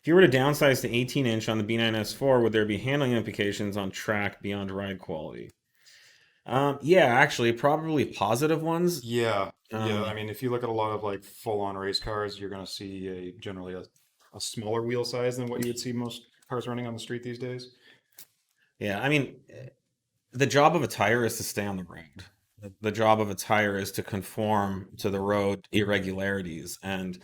If you were to downsize to 18-inch on the B9S4, would there be handling implications on track beyond ride quality? Yeah, actually, probably positive ones. Yeah, yeah. I Um, mean, if you look at a lot of like full-on race cars, you're going to see generally a smaller wheel size than what you would see most cars running on the street these days. yeah, I mean, the job of a tire is to stay on the road. The job of a tire is to conform to the road irregularities. And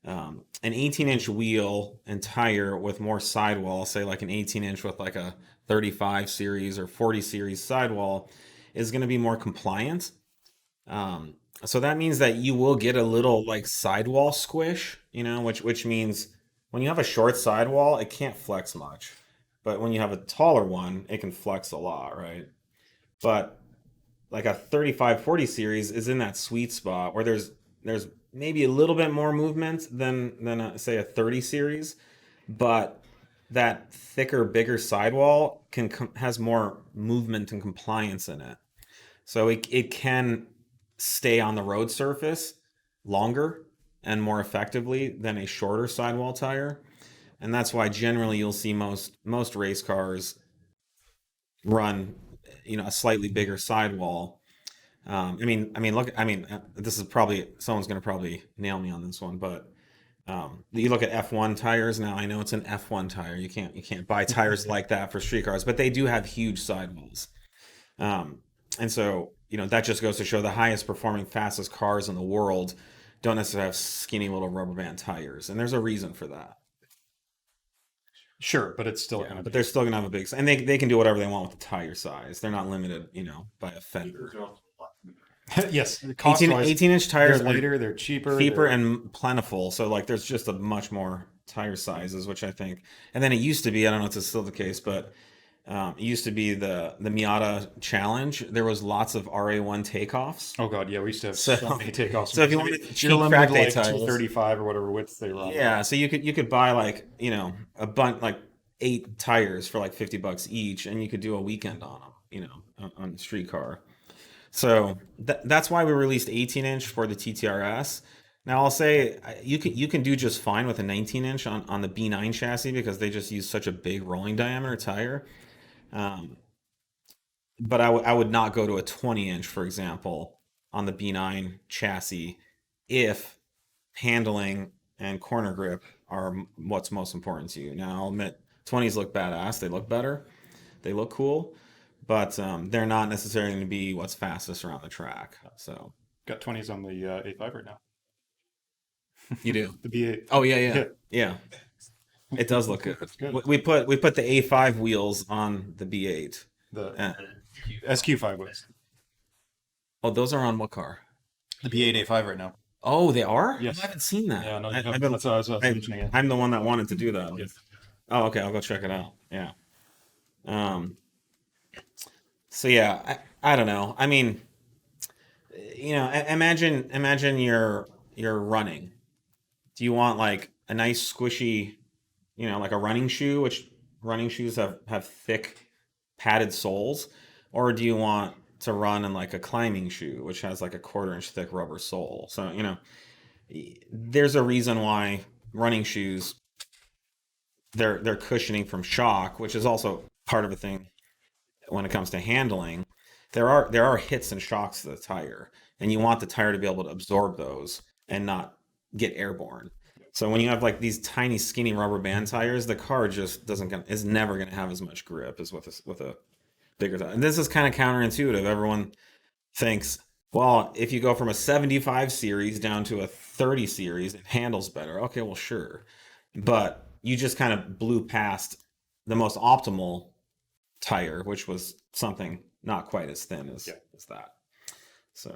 an 18-inch wheel and tire with more sidewall, say like an 18-inch with like a 35 series or 40 series sidewall, is going to be more compliant. Um, so that means that you will get a little like sidewall squish, which means when you have a short sidewall, it can't flex much. But when you have a taller one, it can flex a lot, right? But like a 35 40 series is in that sweet spot where there's maybe a little bit more movement than say a 30 series, but that thicker, bigger sidewall has more movement and compliance in it. So it can stay on the road surface longer and more effectively than a shorter sidewall tire. And that's why generally you'll see most race cars run, a slightly bigger sidewall. Look, this is probably someone's going to probably nail me on this one, but you look at F1 tires now. I know it's an F1 tire. You can't buy tires like that for street cars, but they do have huge sidewalls. And so, that just goes to show the highest performing, fastest cars in the world don't necessarily have skinny little rubber band tires. And there's a reason for that. Sure, but it's still Yeah, going to but they're be. still gonna have a big, and they can do whatever they want with the tire size. They're not limited, by a fender. Yes, 18, cost-wise, 18-inch they're tires are lighter, they're cheaper, cheaper they're and plentiful. So like there's just a much more tire sizes, which I think. And then it used to be, I don't know if it's still the case, but it used to be the Miata Challenge. There was lots of RA1 takeoffs. oh God, yeah, we used to have So so many takeoffs. so if you I mean, wanted you're cheap limited track to day like tires, 235 or whatever width they run. yeah, so you could buy like, a bunch like 8 tires for like $50 each, and you could do a weekend on them, on a street car. So that's why we released 18-inch for the TTRS. Now I'll say you can do just fine with a 19-inch on the B9 chassis because they just use such a big rolling diameter tire. Um, but I would not go to a 20-inch, for example, on the B9 chassis if handling and corner grip are what's most important to you. Now I'll admit 20s look badass. They look better. They look cool, but they're not necessarily going to be what's fastest around the track. So Got 20s on the A5 right now. you do. The B8. Oh yeah, yeah, Yeah, yeah. It does look good. it's good. We put the A5 wheels on the B8. The Uh, SQ5 was. oh, those are on what car? The B8 A5 right now. Oh, they are. I Yes. haven't seen that. Yeah, no, you I've have. been. That's what I was I, mentioning it. I'm the one that wanted to do that. Yes. Oh, okay. I'll go check it out. Yeah. Um. So yeah, I don't know. I mean, imagine you're running. Do you want like a nice squishy, like a running shoe, which running shoes have thick padded soles, or do you want to run in like a climbing shoe, which has like a quarter-inch thick rubber sole? So, there's a reason why running shoes they're cushioning from shock, which is also part of a thing when it comes to handling. There are hits and shocks to the tire, and you want the tire to be able to absorb those and not get airborne. So when you have like these tiny skinny rubber band tires, the car just doesn't gonna is never gonna have as much grip as with a bigger tire. And this is kind of counterintuitive. Everyone thinks, well, if you go from a 75 series down to a 30 series, it handles better. Okay, well, sure. But you just kind of blew past the most optimal tire, which was something not quite as thin as, Yeah. as that. So.